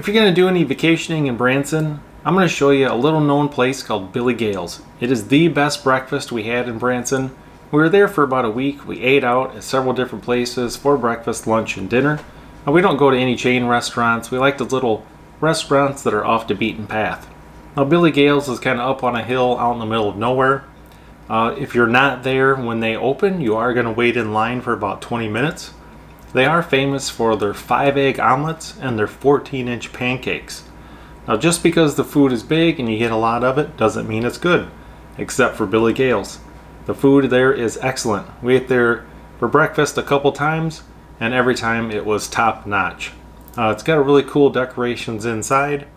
If you're going to do any vacationing in Branson, I'm going to show you a little known place called Billy Gails. It is the best breakfast we had in Branson. We were there for about a week. We ate out at several different places for breakfast, lunch, and dinner. Now, we don't go to any chain restaurants. We like the little restaurants that are off the beaten path. Now, Billy Gails is kind of up on a hill out in the middle of nowhere. If you're not there when they open, you are going to wait in line for about 20 minutes. They are famous for their 5-egg omelets and their 14-inch pancakes. Now, just because the food is big and you get a lot of it doesn't mean it's good, except for Billy Gails. The food there is excellent. We ate there for breakfast a couple times, and every time it was top notch. It's got really cool decorations inside,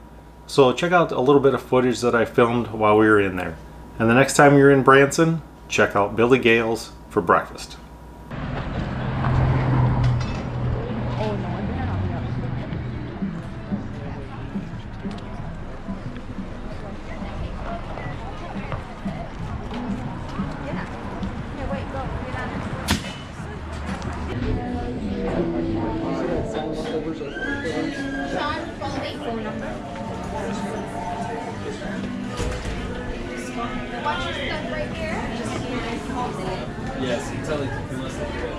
so check out a little bit of footage that I filmed while we were in there. And the next time you're in Branson, check out Billy Gails for breakfast. Watch your stuff right here. Yes, you tell it to listen to it.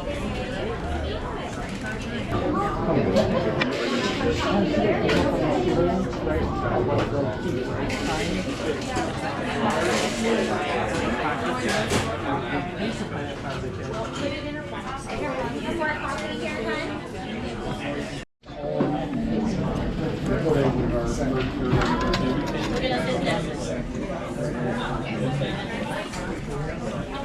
Put it in her box. Before I pop it in here.